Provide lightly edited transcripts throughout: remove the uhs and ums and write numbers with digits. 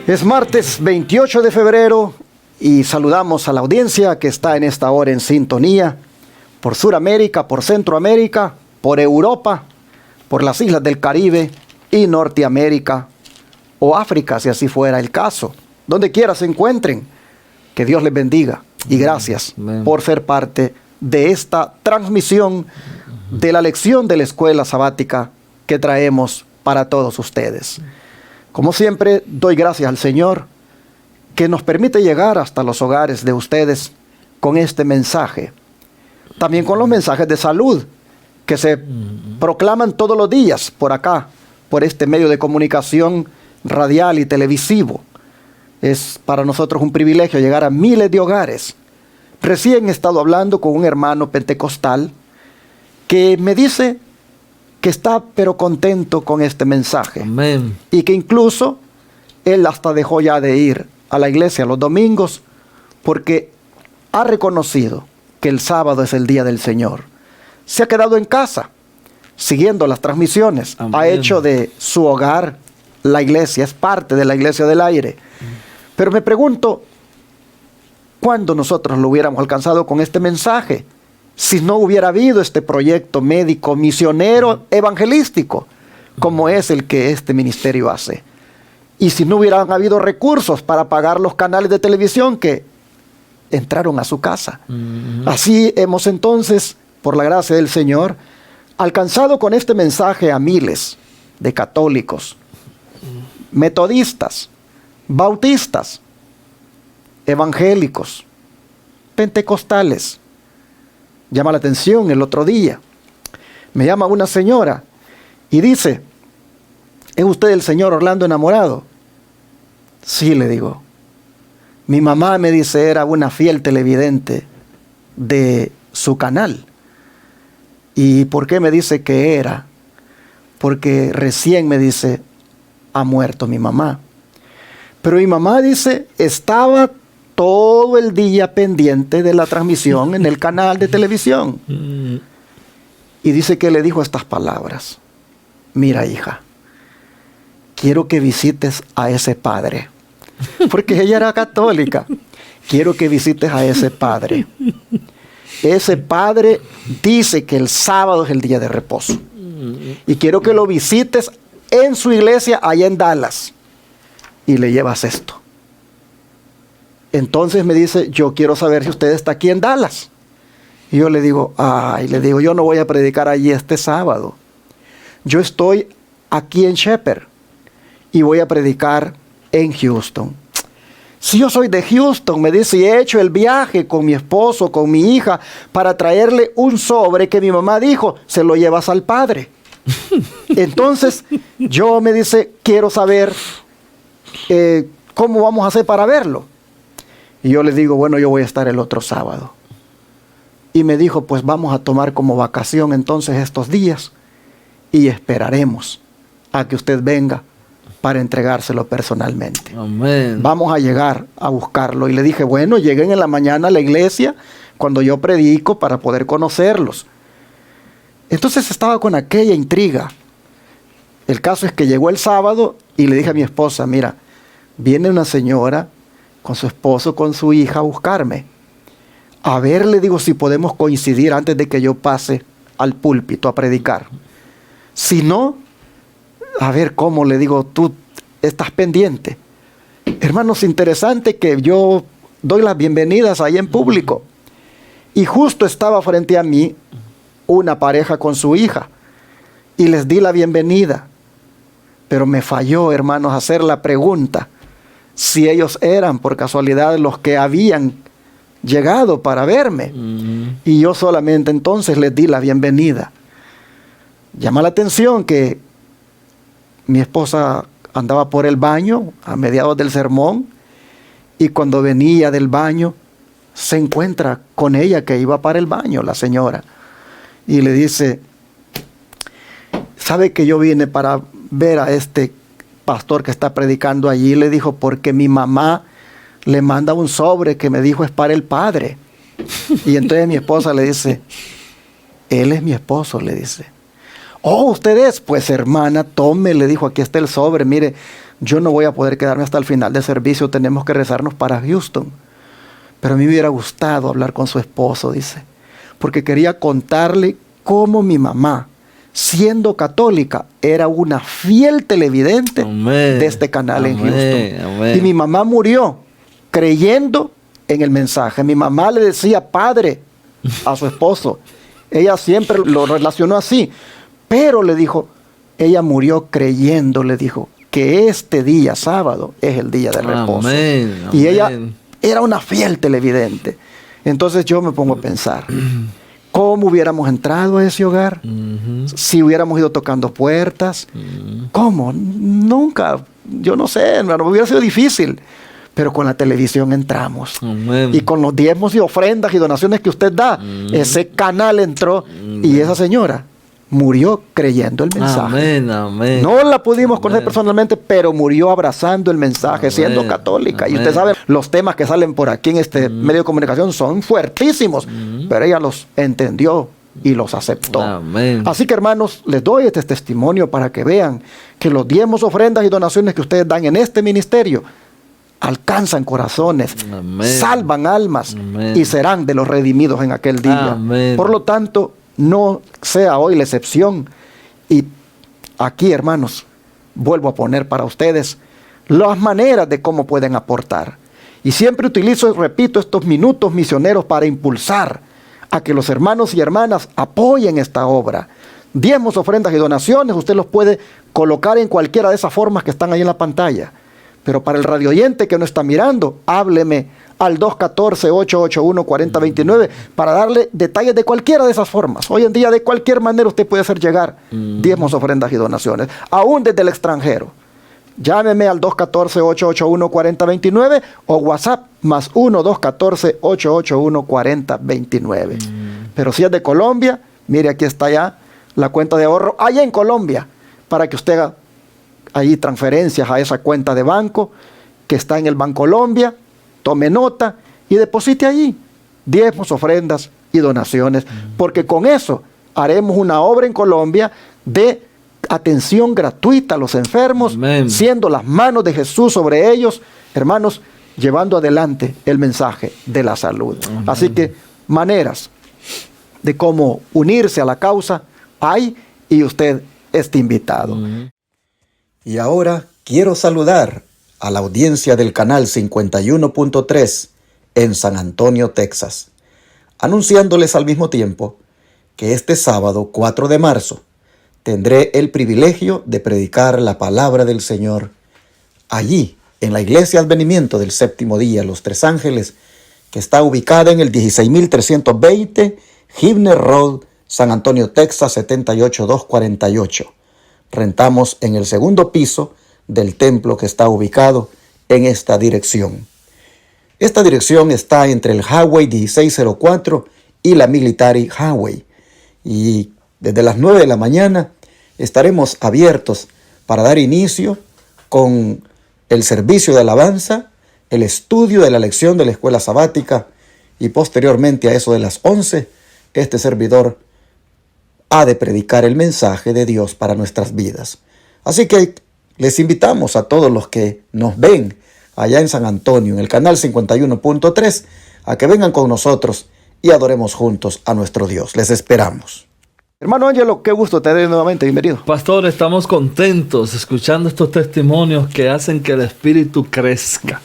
Es martes 28 de febrero y saludamos a la audiencia que está en esta hora en sintonía por Suramérica, por Centroamérica, por Europa, por las islas del Caribe y Norteamérica o África, si así fuera el caso. Donde quiera se encuentren, que Dios les bendiga y gracias por ser parte de esta transmisión de la lección de la escuela sabática que traemos para todos ustedes. Como siempre, doy gracias al Señor que nos permite llegar hasta los hogares de ustedes con este mensaje. También con los mensajes de salud que se proclaman todos los días por acá, por este medio de comunicación radial y televisivo. Es para nosotros un privilegio llegar a miles de hogares. Recién he estado hablando con un hermano pentecostal que me dice que está pero contento con este mensaje. Amén. Y que incluso él hasta dejó ya de ir a la iglesia los domingos porque ha reconocido que el sábado es el día del Señor. Se ha quedado en casa siguiendo las transmisiones. Amén. Ha hecho de su hogar la iglesia, es parte de la iglesia del aire. Pero me pregunto, ¿cuándo nosotros lo hubiéramos alcanzado con este mensaje? Si no hubiera habido este proyecto médico, misionero, evangelístico, como es el que este ministerio hace. Y si no hubieran habido recursos para pagar los canales de televisión que entraron a su casa. Así hemos entonces, por la gracia del Señor, alcanzado con este mensaje a miles de católicos, metodistas, bautistas, evangélicos, pentecostales. Llama la atención el otro día. Me llama una señora y dice, ¿es usted el señor Orlando Enamorado? Sí, le digo. Mi mamá, me dice, era una fiel televidente de su canal. ¿Y por qué me dice que era? Porque recién, me dice, ha muerto mi mamá. Pero mi mamá, dice, estaba todo el día pendiente de la transmisión en el canal de televisión. Y dice que le dijo estas palabras. Mira, hija, quiero que visites a ese padre. Porque ella era católica. Quiero que visites a ese padre. Ese padre dice que el sábado es el día de reposo. Y quiero que lo visites en su iglesia allá en Dallas. Y le llevas esto. Entonces me dice, yo quiero saber si usted está aquí en Dallas. Y yo le digo, yo no voy a predicar allí este sábado. Yo estoy aquí en Shepherd y voy a predicar en Houston. Si yo soy de Houston, me dice, y he hecho el viaje con mi esposo, con mi hija, para traerle un sobre que mi mamá dijo, se lo llevas al padre. Entonces, yo, me dice, quiero saber cómo vamos a hacer para verlo. Y yo le digo, bueno, yo voy a estar el otro sábado. Y me dijo, pues vamos a tomar como vacación entonces estos días y esperaremos a que usted venga para entregárselo personalmente. Amén. Vamos a llegar a buscarlo. Y le dije, bueno, lleguen en la mañana a la iglesia cuando yo predico para poder conocerlos. Entonces estaba con aquella intriga. El caso es que llegó el sábado y le dije a mi esposa, mira, viene una señora con su esposo, con su hija a buscarme. A ver, le digo, si podemos coincidir antes de que yo pase al púlpito a predicar. Si no, a ver cómo, le digo, tú estás pendiente. Hermanos, interesante que yo doy las bienvenidas ahí en público. Y justo estaba frente a mí una pareja con su hija. Y les di la bienvenida. Pero me falló, hermanos, hacer la pregunta si ellos eran por casualidad los que habían llegado para verme. Y yo solamente entonces les di la bienvenida. Llama la atención que mi esposa andaba por el baño a mediados del sermón y cuando venía del baño se encuentra con ella que iba para el baño, la señora, y le dice, ¿sabe que yo vine para ver a este pastor que está predicando allí? Le dijo, porque mi mamá le manda un sobre que me dijo es para el padre. Y entonces mi esposa le dice, él es mi esposo, le dice. Oh, usted es, pues hermana, tome, le dijo, aquí está el sobre, mire, yo no voy a poder quedarme hasta el final del servicio, tenemos que rezarnos para Houston. Pero a mí me hubiera gustado hablar con su esposo, dice, porque quería contarle cómo mi mamá, siendo católica, era una fiel televidente de este canal en Houston. Y mi mamá murió creyendo en el mensaje. Mi mamá le decía padre a su esposo. Ella siempre lo relacionó así. Pero le dijo, ella murió creyendo, le dijo, que este día, sábado, es el día de reposo. Y ella era una fiel televidente. Entonces yo me pongo a pensar, ¿cómo hubiéramos entrado a ese hogar? Si hubiéramos ido tocando puertas. ¿Cómo? Nunca. Yo no sé, hermano, hubiera sido difícil. Pero con la televisión entramos. Y con los diezmos y ofrendas y donaciones que usted da, ese canal entró y esa señora murió creyendo el mensaje. No la pudimos conocer personalmente, pero murió abrazando el mensaje, siendo católica. Y usted sabe, los temas que salen por aquí en este medio de comunicación son fuertísimos, pero ella los entendió y los aceptó. Así que, hermanos, les doy este testimonio para que vean que los diezmos, ofrendas y donaciones que ustedes dan en este ministerio alcanzan corazones, salvan almas y serán de los redimidos en aquel día. Por lo tanto, no sea hoy la excepción. Y aquí, hermanos, vuelvo a poner para ustedes las maneras de cómo pueden aportar. Y siempre utilizo, repito, estos minutos misioneros para impulsar a que los hermanos y hermanas apoyen esta obra. Diezmos, ofrendas y donaciones, usted los puede colocar en cualquiera de esas formas que están ahí en la pantalla. Pero para el radio oyente que no está mirando, hábleme al 214-881-4029 para darle detalles de cualquiera de esas formas. Hoy en día, de cualquier manera, usted puede hacer llegar diezmos, ofrendas y donaciones, aún desde el extranjero. Llámeme al 214-881-4029 o WhatsApp más 1-214-881-4029. Pero si es de Colombia, mire, aquí está ya la cuenta de ahorro allá en Colombia, para que usted haga ahí transferencias a esa cuenta de banco que está en el Bancolombia, tome nota y deposite allí diezmos, ofrendas y donaciones, porque con eso haremos una obra en Colombia de atención gratuita a los enfermos, siendo las manos de Jesús sobre ellos, hermanos, llevando adelante el mensaje de la salud. Así que maneras de cómo unirse a la causa hay, y usted está invitado. Y ahora quiero saludar a la audiencia del canal 51.3 en San Antonio, Texas, anunciándoles al mismo tiempo que este sábado 4 de marzo tendré el privilegio de predicar la palabra del Señor allí, en la Iglesia Advenimiento del Séptimo Día, Los Tres Ángeles, que está ubicada en el 16320 Gibner Road, San Antonio, Texas 78248. Rentamos en el segundo piso del templo que está ubicado en esta dirección. Esta dirección está entre el Highway 1604 y la Military Highway. Y desde las 9 de la mañana estaremos abiertos para dar inicio con el servicio de alabanza, el estudio de la lección de la escuela sabática y posteriormente a eso de las 11, este servidor ha de predicar el mensaje de Dios para nuestras vidas. Así que les invitamos a todos los que nos ven allá en San Antonio, en el canal 51.3, a que vengan con nosotros y adoremos juntos a nuestro Dios. Les esperamos. Hermano Ángelo, qué gusto tener nuevamente. Bienvenido. Pastor, estamos contentos escuchando estos testimonios que hacen que el Espíritu crezca.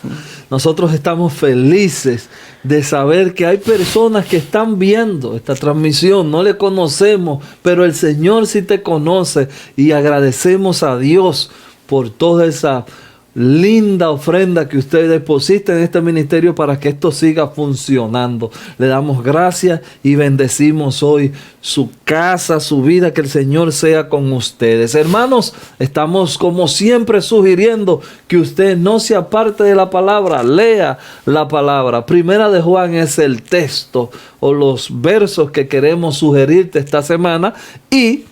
Nosotros estamos felices de saber que hay personas que están viendo esta transmisión. No le conocemos, pero el Señor sí te conoce, y agradecemos a Dios por toda esa linda ofrenda que usted deposita en este ministerio para que esto siga funcionando. Le damos gracias y bendecimos hoy su casa, su vida, que el Señor sea con ustedes. Hermanos, estamos como siempre sugiriendo que usted no se aparte de la palabra, lea la palabra. Primera de Juan es el texto o los versos que queremos sugerirte esta semana, y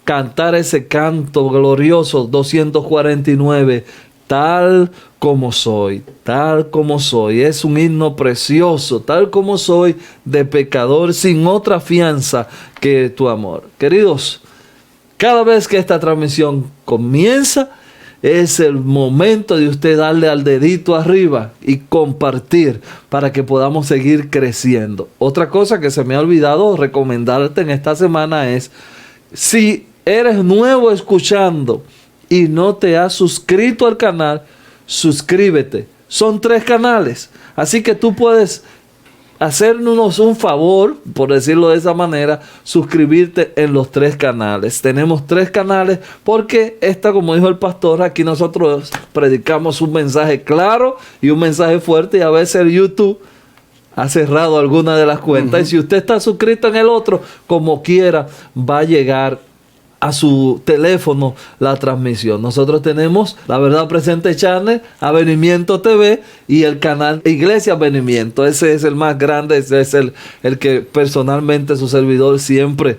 cantar ese canto glorioso 249, tal como soy, tal como soy. Es un himno precioso, tal como soy, de pecador, sin otra fianza que tu amor. Queridos, cada vez que esta transmisión comienza, es el momento de usted darle al dedito arriba y compartir para que podamos seguir creciendo. Otra cosa que se me ha olvidado recomendarte en esta semana es, si eres nuevo escuchando y no te has suscrito al canal, suscríbete. Son 3 canales, así que tú puedes hacernos un favor, por decirlo de esa manera, suscribirte en los 3 canales. Tenemos 3 canales porque como dijo el pastor, aquí nosotros predicamos un mensaje claro y un mensaje fuerte, y a veces el YouTube ha cerrado alguna de las cuentas. Y si usted está suscrito en el otro, como quiera, va a llegar a su teléfono la transmisión. Nosotros tenemos La Verdad Presente Channel, Avenimiento TV y el canal Iglesia Avenimiento. Ese es el más grande, ese es el que personalmente su servidor siempre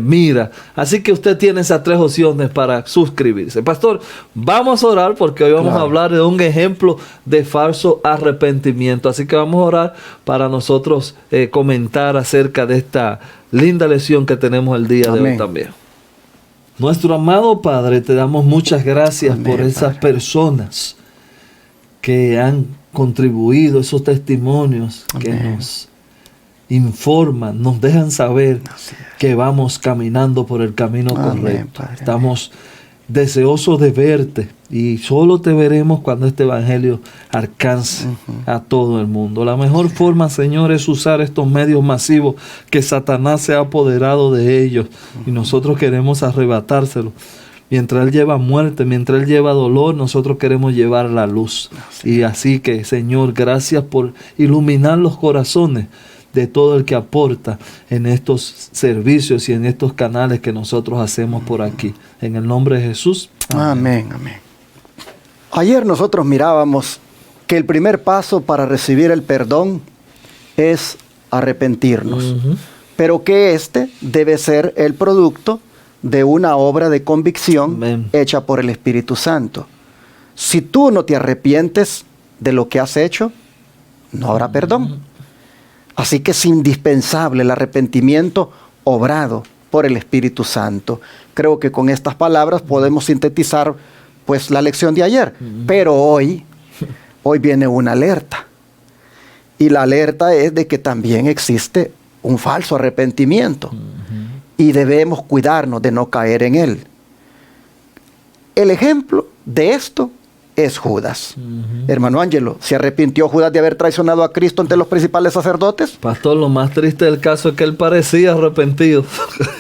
mira. Así que usted tiene esas 3 opciones para suscribirse. Pastor, vamos a orar porque hoy vamos a hablar de un ejemplo de falso arrepentimiento. Así que vamos a orar para nosotros comentar acerca de esta linda lección que tenemos el día de hoy también. Nuestro amado Padre, te damos muchas gracias por esas personas que han contribuido, esos testimonios que nos informan, nos dejan saber que vamos caminando por el camino correcto. Estamos deseosos de verte y solo te veremos cuando este evangelio alcance a todo el mundo. La mejor forma, Señor, es usar estos medios masivos que Satanás se ha apoderado de ellos y nosotros queremos arrebatárselo. Mientras Él lleva muerte, mientras Él lleva dolor, nosotros queremos llevar la luz. Y así que, Señor, gracias por iluminar los corazones de todo el que aporta en estos servicios y en estos canales que nosotros hacemos por aquí. En el nombre de Jesús. Amén, amén. Ayer nosotros mirábamos que el primer paso para recibir el perdón es arrepentirnos, pero que este debe ser el producto de una obra de convicción hecha por el Espíritu Santo. Si tú no te arrepientes de lo que has hecho, no habrá perdón. Así que es indispensable el arrepentimiento obrado por el Espíritu Santo. Creo que con estas palabras podemos sintetizar pues la lección de ayer. Pero hoy viene una alerta. Y la alerta es de que también existe un falso arrepentimiento. Y debemos cuidarnos de no caer en él. El ejemplo de esto es Judas. Hermano Ángelo, ¿se arrepintió Judas de haber traicionado a Cristo ante los principales sacerdotes? Pastor, lo más triste del caso es que él parecía arrepentido.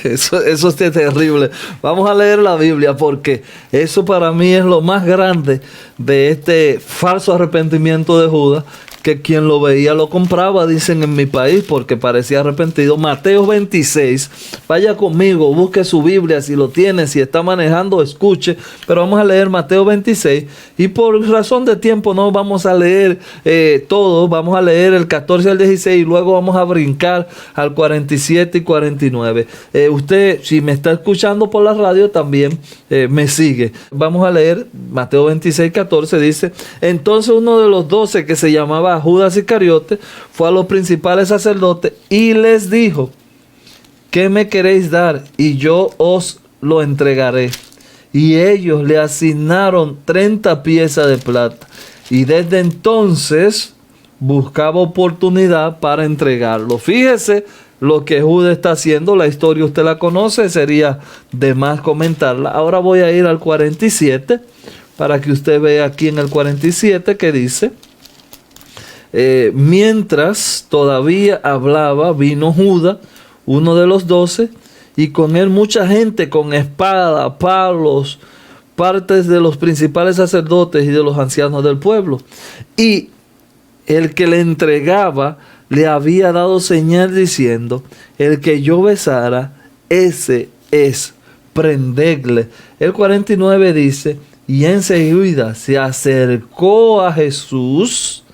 Eso es terrible. Vamos a leer la Biblia porque eso para mí es lo más grande de este falso arrepentimiento de Judas, que quien lo veía lo compraba, dicen en mi país, porque parecía arrepentido. Mateo 26, vaya conmigo, busque su Biblia si lo tiene, si está manejando, escuche, pero vamos a leer Mateo 26, y por razón de tiempo no vamos a leer todo, vamos a leer el 14 al 16 y luego vamos a brincar al 47 y 49. Usted, si me está escuchando por la radio, también me sigue. Vamos a leer Mateo 26, 14, dice: entonces uno de los 12, que se llamaba Judas Iscariote, fue a los principales sacerdotes y les dijo: ¿qué me queréis dar? Y yo os lo entregaré. Y ellos le asignaron 30 piezas de plata. Y desde entonces buscaba oportunidad para entregarlo. Fíjese lo que Judas está haciendo. La historia usted la conoce, sería de más comentarla. Ahora voy a ir al 47 para que usted vea aquí en el 47 que dice: mientras todavía hablaba, vino Judas, uno de los 12, y con él mucha gente con espada, palos, partes de los principales sacerdotes y de los ancianos del pueblo. Y el que le entregaba le había dado señal diciendo: el que yo besara, ese es, prendedle. El 49 dice: y enseguida se acercó a Jesús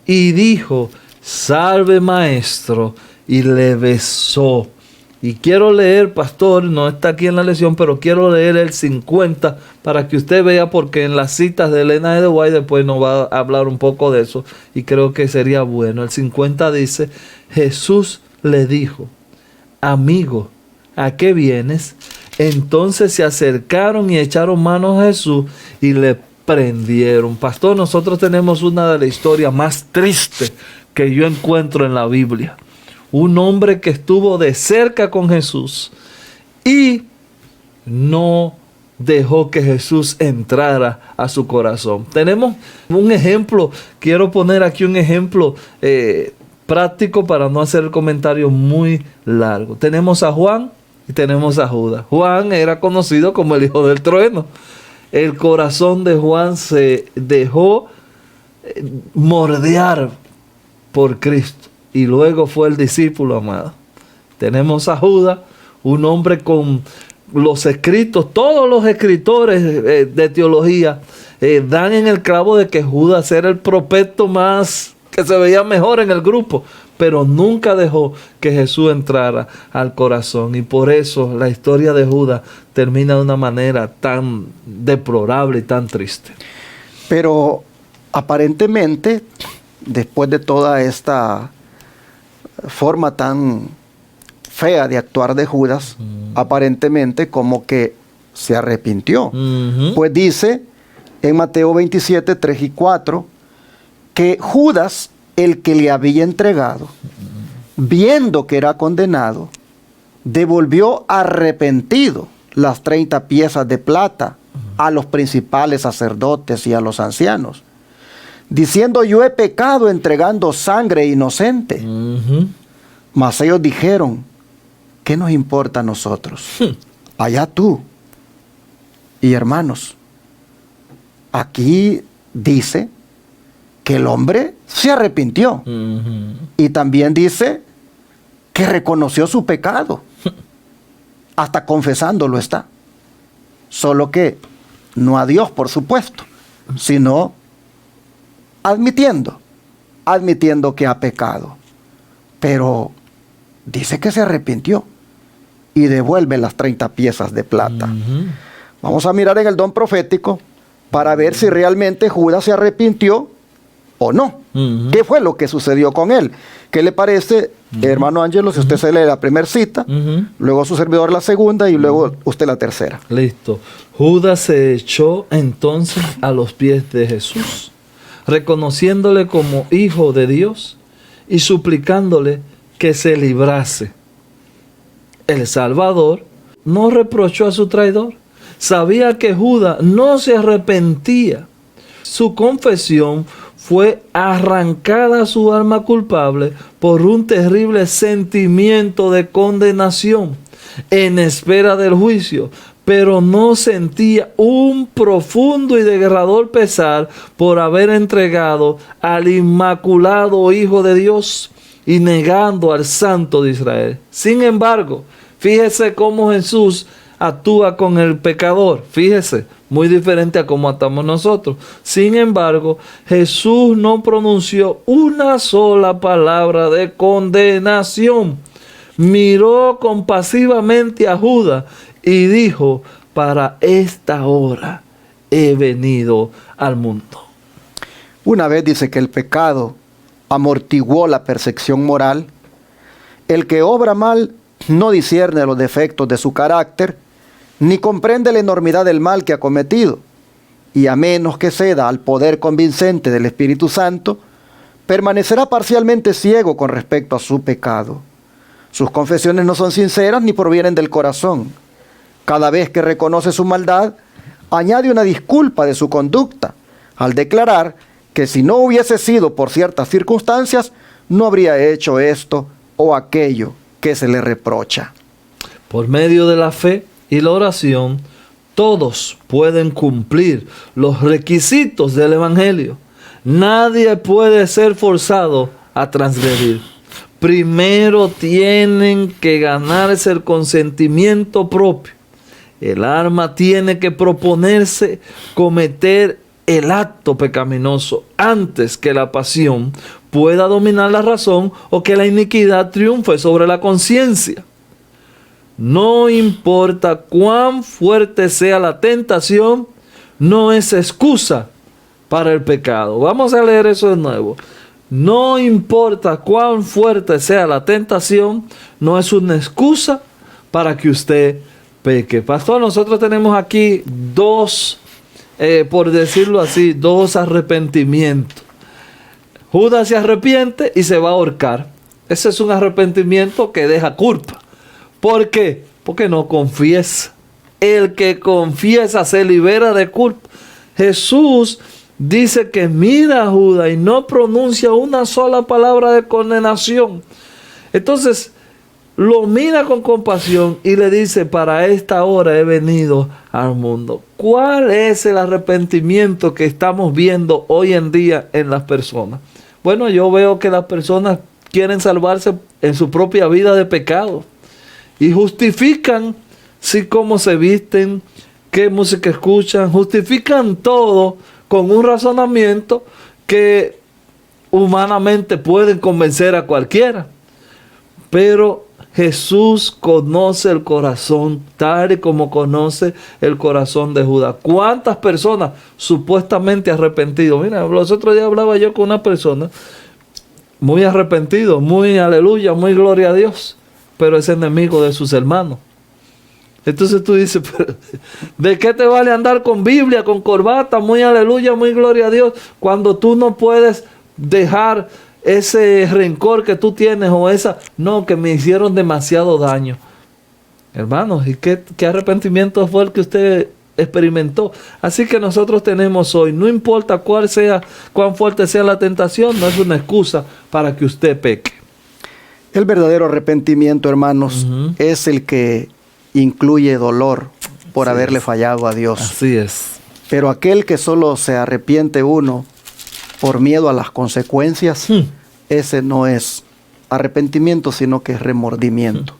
y dijo: salve, maestro, y le besó. Y quiero leer, pastor, no está aquí en la lección, pero quiero leer el 50 para que usted vea, porque en las citas de Elena de White después nos va a hablar un poco de eso y creo que sería bueno. El 50 dice: Jesús le dijo: amigo, ¿a qué vienes? Entonces se acercaron y echaron manos a Jesús y le prendieron. Pastor, nosotros tenemos una de las historias más tristes que yo encuentro en la Biblia. Un hombre que estuvo de cerca con Jesús y no dejó que Jesús entrara a su corazón. Tenemos un ejemplo, quiero poner aquí un ejemplo práctico para no hacer el comentario muy largo. Tenemos a Juan y tenemos a Judas. Juan era conocido como el hijo del trueno. El corazón de Juan se dejó mordear por Cristo y luego fue el discípulo amado. Tenemos a Judas, un hombre con los escritos, todos los escritores de teología dan en el clavo de que Judas era el prospecto más que se veía mejor en el grupo, pero nunca dejó que Jesús entrara al corazón, y por eso la historia de Judas termina de una manera tan deplorable y tan triste. Pero aparentemente, después de toda esta forma tan fea de actuar de Judas, aparentemente como que se arrepintió. Pues dice en Mateo 27, 3 y 4, que Judas, el que le había entregado, viendo que era condenado, devolvió arrepentido las 30 piezas de plata a los principales sacerdotes y a los ancianos, diciendo: yo he pecado entregando sangre inocente. Mas ellos dijeron: ¿qué nos importa a nosotros? Allá tú. Y hermanos, aquí dice que el hombre se arrepintió. Y también dice que reconoció su pecado. Hasta confesándolo está. Solo que no a Dios, por supuesto, sino admitiendo que ha pecado. Pero dice que se arrepintió y devuelve las 30 piezas de plata. Vamos a mirar en el don profético para ver si realmente Judas se arrepintió o no. ¿Qué fue lo que sucedió con él? ¿Qué le parece, hermano Ángelo, si usted se lee la primera cita, luego su servidor la segunda y luego usted la tercera? Listo. Judas se echó entonces a los pies de Jesús, reconociéndole como hijo de Dios y suplicándole que se librase. El Salvador no reprochó a su traidor. Sabía que Judas no se arrepentía. Su confesión fue arrancada a su alma culpable por un terrible sentimiento de condenación en espera del juicio, pero no sentía un profundo y desgarrador pesar por haber entregado al inmaculado Hijo de Dios y negando al Santo de Israel. Sin embargo, fíjese cómo Jesús actúa con el pecador. Fíjese, muy diferente a cómo actuamos nosotros. Sin embargo, Jesús no pronunció una sola palabra de condenación. Miró compasivamente a Judas y dijo: para esta hora he venido al mundo. Una vez dice que el pecado amortiguó la percepción moral. El que obra mal no discierne los defectos de su carácter, ni comprende la enormidad del mal que ha cometido, y a menos que ceda al poder convincente del Espíritu Santo, permanecerá parcialmente ciego con respecto a su pecado. Sus confesiones no son sinceras ni provienen del corazón. Cada vez que reconoce su maldad, añade una disculpa de su conducta, al declarar que si no hubiese sido por ciertas circunstancias, no habría hecho esto o aquello que se le reprocha. Por medio de la fe y la oración, todos pueden cumplir los requisitos del Evangelio. Nadie puede ser forzado a transgredir. Primero tienen que ganarse el consentimiento propio. El alma tiene que proponerse cometer el acto pecaminoso antes que la pasión pueda dominar la razón o que la iniquidad triunfe sobre la conciencia. No importa cuán fuerte sea la tentación, no es excusa para el pecado. Vamos a leer eso de nuevo. No importa cuán fuerte sea la tentación, no es una excusa para que usted peque. Pastor, nosotros tenemos aquí dos, por decirlo así, dos arrepentimientos. Judas se arrepiente y se va a ahorcar. Ese es un arrepentimiento que deja culpa. ¿Por qué? Porque no confiesa. El que confiesa se libera de culpa. Jesús dice que mira a Judas y no pronuncia una sola palabra de condenación. Entonces, lo mira con compasión y le dice, para esta hora he venido al mundo. ¿Cuál es el arrepentimiento que estamos viendo hoy en día en las personas? Bueno, yo veo que las personas quieren salvarse en su propia vida de pecado y justifican cómo se visten, qué música escuchan, justifican todo con un razonamiento que humanamente pueden convencer a cualquiera. Pero Jesús conoce el corazón tal y como conoce el corazón de Judas. ¿Cuántas personas supuestamente arrepentidas? Mira, los otros días hablaba yo con una persona muy arrepentido, muy aleluya, muy gloria a Dios, pero es enemigo de sus hermanos. Entonces tú dices, ¿de qué te vale andar con Biblia, con corbata, muy aleluya, muy gloria a Dios, cuando tú no puedes dejar ese rencor que tú tienes o esa, no, que me hicieron demasiado daño? Hermanos, ¿y qué arrepentimiento fue el que usted experimentó? Así que nosotros tenemos hoy, no importa cuán fuerte sea la tentación, no es una excusa para que usted peque. El verdadero arrepentimiento, hermanos, es el que incluye dolor por haberle fallado a Dios. Así es. Pero aquel que solo se arrepiente uno por miedo a las consecuencias, ese no es arrepentimiento, sino que es remordimiento.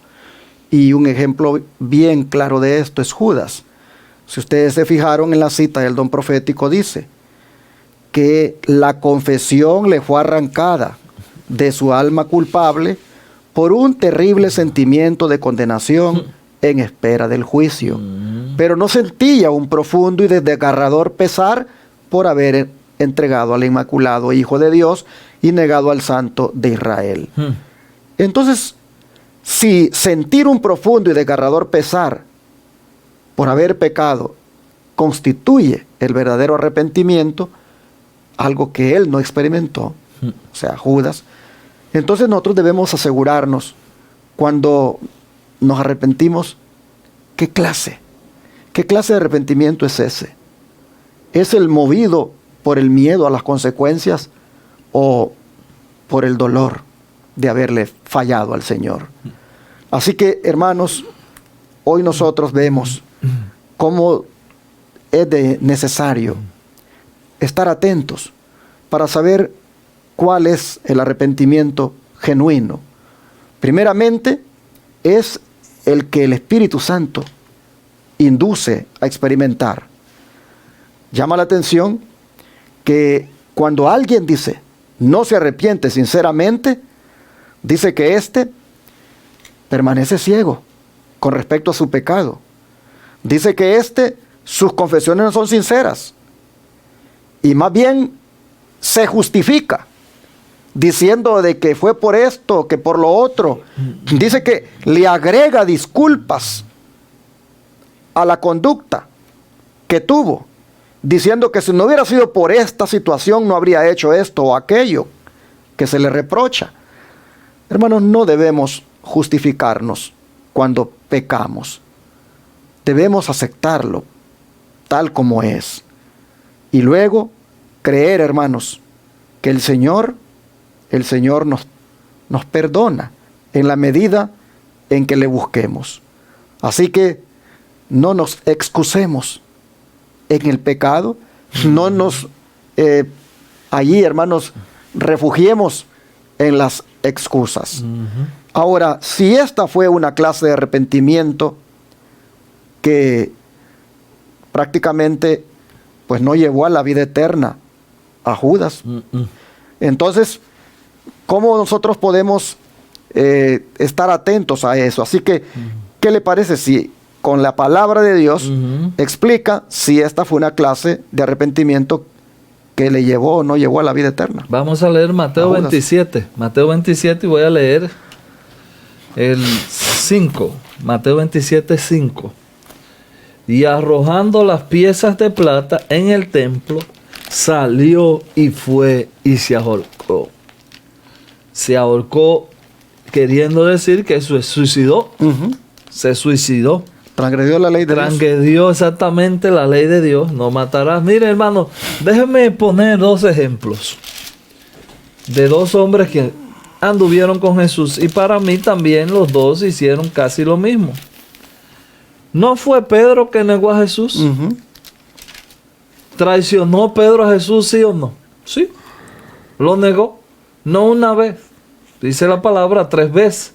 Y un ejemplo bien claro de esto es Judas. Si ustedes se fijaron en la cita del don profético, dice que la confesión le fue arrancada de su alma culpable por un terrible sentimiento de condenación en espera del juicio. Pero no sentía un profundo y desgarrador pesar por haber entregado al Inmaculado Hijo de Dios y negado al Santo de Israel. Entonces, si sentir un profundo y desgarrador pesar por haber pecado constituye el verdadero arrepentimiento, algo que él no experimentó, o sea, Judas, entonces nosotros debemos asegurarnos cuando nos arrepentimos, ¿qué clase de arrepentimiento es ese? ¿Es el movido por el miedo a las consecuencias o por el dolor de haberle fallado al Señor? Así que, hermanos, hoy nosotros vemos cómo es necesario estar atentos para saber cuál es el arrepentimiento genuino. Primeramente, es el que el Espíritu Santo induce a experimentar. Llama la atención que cuando alguien dice no se arrepiente sinceramente, dice que éste permanece ciego con respecto a su pecado. Dice que sus confesiones no son sinceras y más bien se justifica diciendo de que fue por esto, que por lo otro. Dice que le agrega disculpas a la conducta que tuvo, diciendo que si no hubiera sido por esta situación no habría hecho esto o aquello que se le reprocha. Hermanos, no debemos justificarnos cuando pecamos. Debemos aceptarlo tal como es. Y luego creer, hermanos, que el Señor nos perdona en la medida en que le busquemos. Así que no nos excusemos en el pecado, no nos allí, hermanos, refugiemos en las excusas. Ahora, si esta fue una clase de arrepentimiento que prácticamente pues no llevó a la vida eterna a Judas, entonces, ¿cómo nosotros podemos estar atentos a eso? Así que, ¿qué le parece si con la palabra de Dios explica si esta fue una clase de arrepentimiento que le llevó o no llevó a la vida eterna? Vamos a leer Mateo 27. Mateo 27 y voy a leer el 5. Mateo 27, 5. Y arrojando las piezas de plata en el templo, salió y fue y se ahorcó. Se ahorcó, queriendo decir que se suicidó. Se suicidó. Transgredió la ley de Dios. Transgredió exactamente la ley de Dios. No matarás. Mire, hermano, déjenme poner 2 ejemplos de 2 hombres que anduvieron con Jesús. Y para mí también los 2 hicieron casi lo mismo. ¿No fue Pedro que negó a Jesús? ¿Traicionó Pedro a Jesús, sí o no? Sí. Lo negó. No una vez. Dice la palabra 3 veces.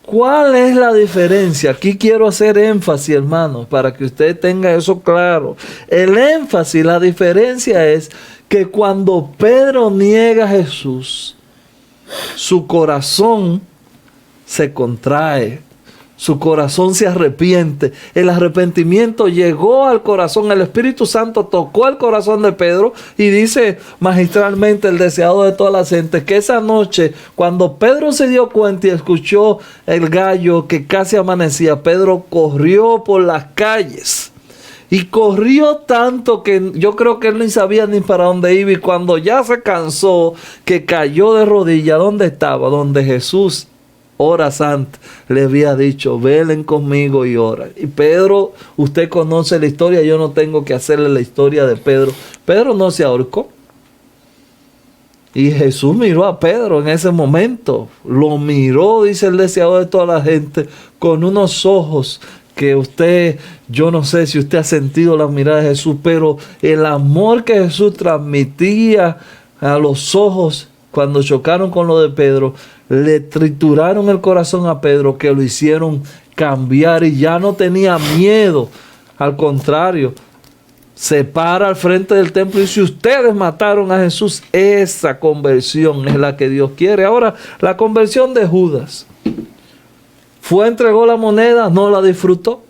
¿Cuál es la diferencia? Aquí quiero hacer énfasis, hermano, para que usted tenga eso claro. El énfasis, la diferencia es que cuando Pedro niega a Jesús, su corazón se contrae. Su corazón se arrepiente. El arrepentimiento llegó al corazón. El Espíritu Santo tocó el corazón de Pedro y dice magistralmente el deseado de todas las gentes que esa noche, cuando Pedro se dio cuenta y escuchó el gallo que casi amanecía, Pedro corrió por las calles. Y corrió tanto que yo creo que él ni sabía ni para dónde iba. Y cuando ya se cansó, que cayó de rodillas, ¿dónde estaba? Donde Jesús, horas antes, le había dicho, velen conmigo y ora. Y Pedro, usted conoce la historia, yo no tengo que hacerle la historia de Pedro. Pedro no se ahorcó. Y Jesús miró a Pedro en ese momento. Lo miró, dice el deseado de toda la gente, con unos ojos que usted, yo no sé si usted ha sentido la mirada de Jesús, pero el amor que Jesús transmitía a los ojos cuando chocaron con lo de Pedro, le trituraron el corazón a Pedro, que lo hicieron cambiar y ya no tenía miedo. Al contrario, se para al frente del templo y dice, ustedes mataron a Jesús. Esa conversión es la que Dios quiere. Ahora, la conversión de Judas. Entregó la moneda, no la disfrutó.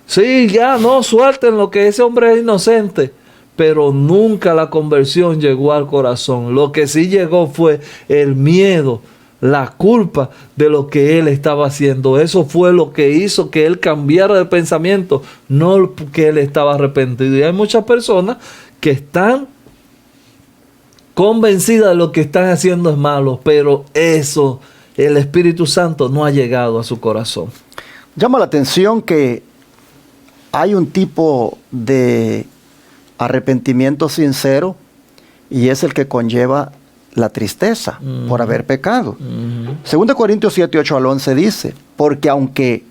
Sí, ya, no, suelten lo que ese hombre es inocente. Pero nunca la conversión llegó al corazón. Lo que sí llegó fue el miedo, la culpa de lo que él estaba haciendo. Eso fue lo que hizo que él cambiara de pensamiento, no que él estaba arrepentido. Y hay muchas personas que están convencidas de lo que están haciendo es malo, pero eso, el Espíritu Santo no ha llegado a su corazón. Llama la atención que hay un tipo de arrepentimiento sincero y es el que conlleva la tristeza por haber pecado. 2 Corintios 7, 8 al 11 dice, porque aunque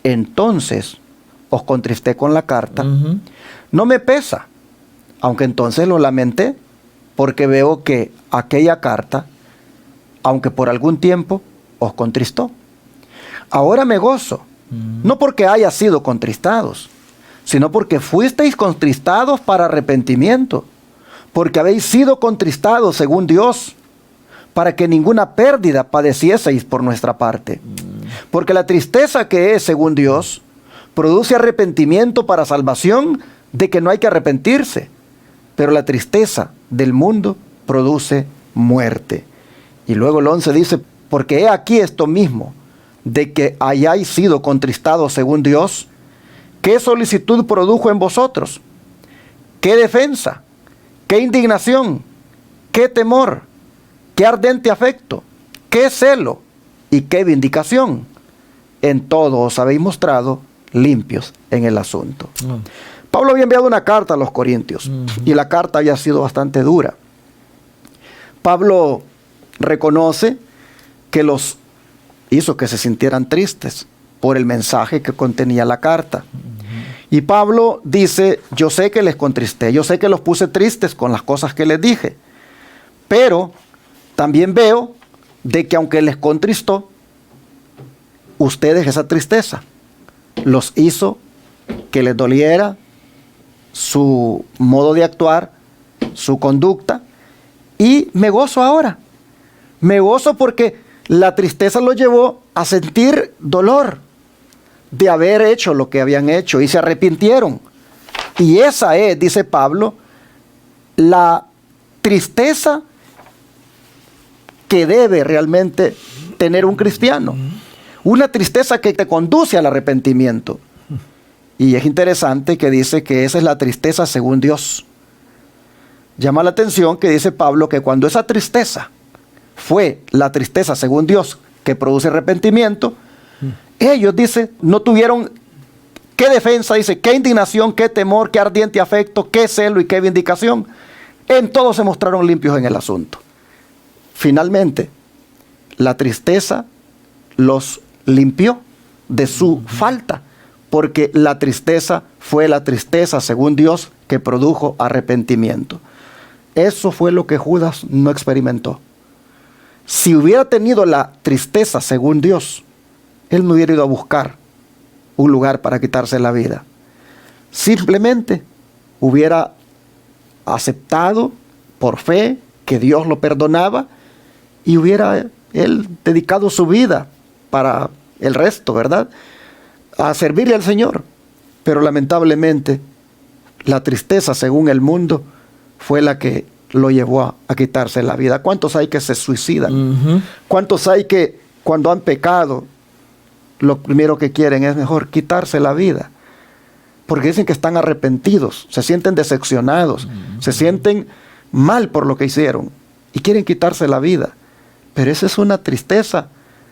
entonces os contristé con la carta, no me pesa, aunque entonces lo lamenté, porque veo que aquella carta, aunque por algún tiempo os contristó, ahora me gozo, no porque haya sido contristados, sino porque fuisteis contristados para arrepentimiento, porque habéis sido contristados según Dios, para que ninguna pérdida padecieseis por nuestra parte. Porque la tristeza que es según Dios, produce arrepentimiento para salvación, de que no hay que arrepentirse, pero la tristeza del mundo produce muerte. Y luego el 11 dice, porque he aquí esto mismo, de que hayáis sido contristados según Dios, ¿qué solicitud produjo en vosotros? ¿Qué defensa? ¿Qué indignación? ¿Qué temor? ¿Qué ardente afecto? ¿Qué celo? ¿Y qué vindicación? En todo os habéis mostrado limpios en el asunto. Pablo había enviado una carta a los corintios y la carta había sido bastante dura. Pablo reconoce que los hizo que se sintieran tristes por el mensaje que contenía la carta. Y Pablo dice, yo sé que les contristé, yo sé que los puse tristes con las cosas que les dije, pero también veo de que aunque les contristó, ustedes esa tristeza los hizo que les doliera su modo de actuar, su conducta, y me gozo ahora. Me gozo porque la tristeza los llevó a sentir dolor de haber hecho lo que habían hecho y se arrepintieron. Y esa es, dice Pablo, la tristeza que debe realmente tener un cristiano. Una tristeza que te conduce al arrepentimiento. Y es interesante que dice que esa es la tristeza según Dios. Llama la atención que dice Pablo que cuando esa tristeza fue la tristeza según Dios que produce arrepentimiento, ellos, dice, no tuvieron qué defensa, dice, qué indignación, qué temor, qué ardiente afecto, qué celo y qué vindicación. En todo se mostraron limpios en el asunto. Finalmente, la tristeza los limpió de su falta, porque la tristeza fue la tristeza según Dios que produjo arrepentimiento. Eso fue lo que Judas no experimentó. Si hubiera tenido la tristeza según Dios, él no hubiera ido a buscar un lugar para quitarse la vida. Simplemente hubiera aceptado por fe que Dios lo perdonaba y hubiera él dedicado su vida para el resto, ¿verdad?, a servirle al Señor. Pero lamentablemente la tristeza según el mundo fue la que lo llevó a quitarse la vida. ¿Cuántos hay que se suicidan? ¿Cuántos hay que cuando han pecado lo primero que quieren es mejor quitarse la vida? Porque dicen que están arrepentidos, se sienten decepcionados, se sienten mal por lo que hicieron y quieren quitarse la vida. Pero esa es una tristeza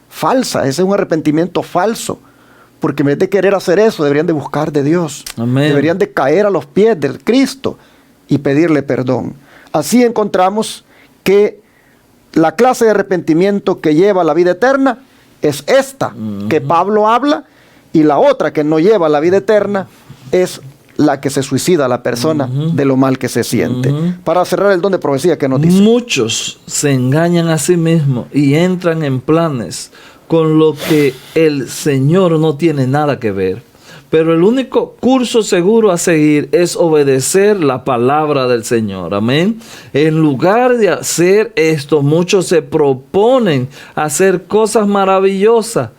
falsa, ese es un arrepentimiento falso. Porque en vez de querer hacer eso, deberían de buscar de Dios. Amén. Deberían de caer a los pies de Cristo y pedirle perdón. Así encontramos que la clase de arrepentimiento que lleva a la vida eterna es esta que Pablo habla, y la otra que no lleva a la vida eterna es la que se suicida a la persona de lo mal que se siente. Para cerrar el don de profecía que nos dice. Muchos se engañan a sí mismos y entran en planes con lo que el Señor no tiene nada que ver. Pero el único curso seguro a seguir es obedecer la palabra del Señor. Amén. En lugar de hacer esto, muchos se proponen hacer cosas maravillosas.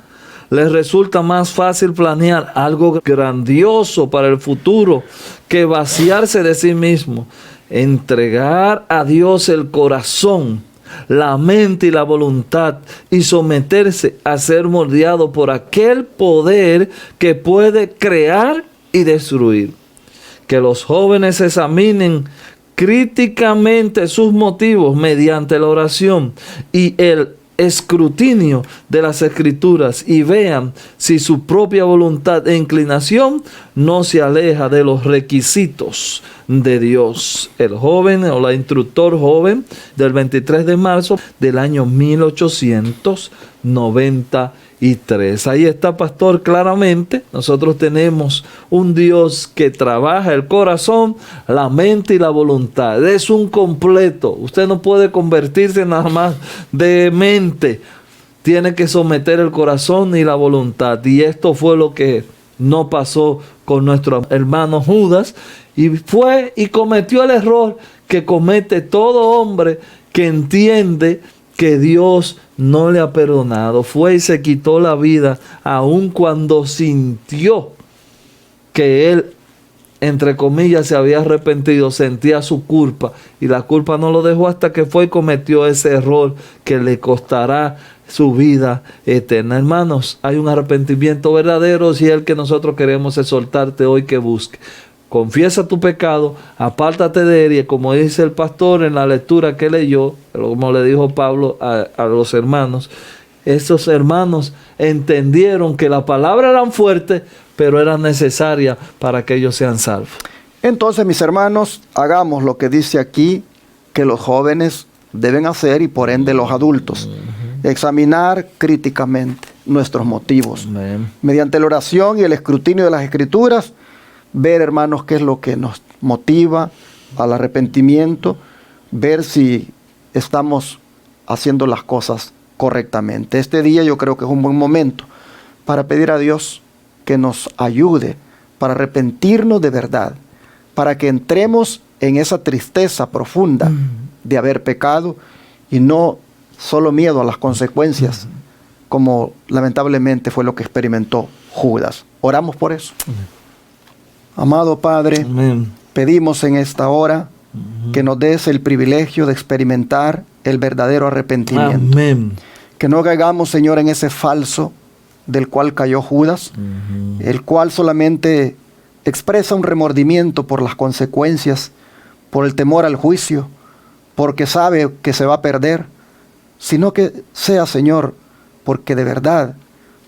Les resulta más fácil planear algo grandioso para el futuro que vaciarse de sí mismo. Entregar a Dios el corazón, la mente y la voluntad, y someterse a ser moldeado por aquel poder que puede crear y destruir. Que los jóvenes examinen críticamente sus motivos mediante la oración y el escrutinio de las Escrituras, y vean si su propia voluntad e inclinación no se aleja de los requisitos de Dios. El joven o la instructor joven del 23 de marzo del año 1893. Ahí está, pastor, claramente. Nosotros tenemos un Dios que trabaja el corazón, la mente y la voluntad. Es un completo. Usted no puede convertirse nada más de mente. Tiene que someter el corazón y la voluntad. Y esto fue lo que no pasó con nuestro hermano Judas. Y fue y cometió el error que comete todo hombre que entiende que Dios no le ha perdonado. Fue y se quitó la vida aun cuando sintió que él, entre comillas, se había arrepentido, sentía su culpa, y la culpa no lo dejó hasta que fue y cometió ese error que le costará su vida eterna. Hermanos, hay un arrepentimiento verdadero, y es el que nosotros queremos exhortarte hoy que busque. Confiesa tu pecado, apártate de él, y como dice el pastor en la lectura que leyó, como le dijo Pablo a los hermanos, esos hermanos entendieron que la palabra era fuerte, pero era necesaria para que ellos sean salvos. Entonces, mis hermanos, hagamos lo que dice aquí que los jóvenes deben hacer, y por ende los adultos. Examinar críticamente nuestros motivos. Amén. Mediante la oración y el escrutinio de las Escrituras, ver, hermanos, qué es lo que nos motiva al arrepentimiento, ver si estamos haciendo las cosas correctamente. Este día yo creo que es un buen momento para pedir a Dios que nos ayude para arrepentirnos de verdad, para que entremos en esa tristeza profunda de haber pecado y no solo miedo a las consecuencias, como lamentablemente fue lo que experimentó Judas. Oramos por eso. Amado Padre, Amén. pedimos en esta hora que nos des el privilegio de experimentar el verdadero arrepentimiento. Amén. Que no caigamos, Señor, en ese falso del cual cayó Judas, el cual solamente expresa un remordimiento por las consecuencias, por el temor al juicio, porque sabe que se va a perder, sino que sea, Señor, porque de verdad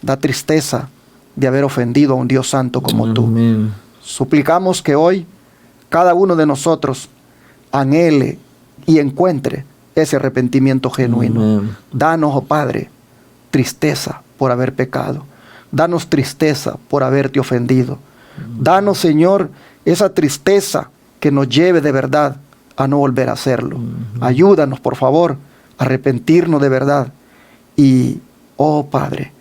da tristeza de haber ofendido a un Dios santo como tú. Amén. Suplicamos que hoy cada uno de nosotros anhele y encuentre ese arrepentimiento genuino. Amén. Danos, oh Padre, tristeza por haber pecado. Danos tristeza por haberte ofendido. Danos, Señor, esa tristeza que nos lleve de verdad a no volver a hacerlo. Ayúdanos, por favor, a arrepentirnos de verdad. Y, oh Padre,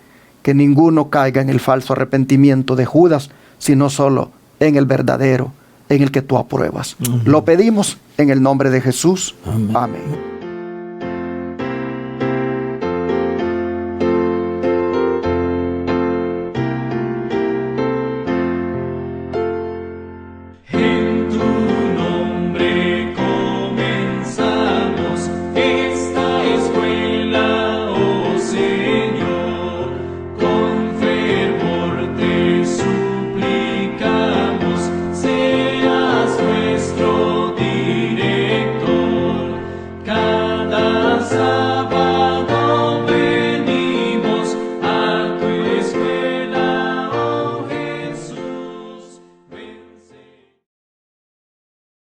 que ninguno caiga en el falso arrepentimiento de Judas, sino solo en el verdadero, en el que tú apruebas. Lo pedimos en el nombre de Jesús. Amén.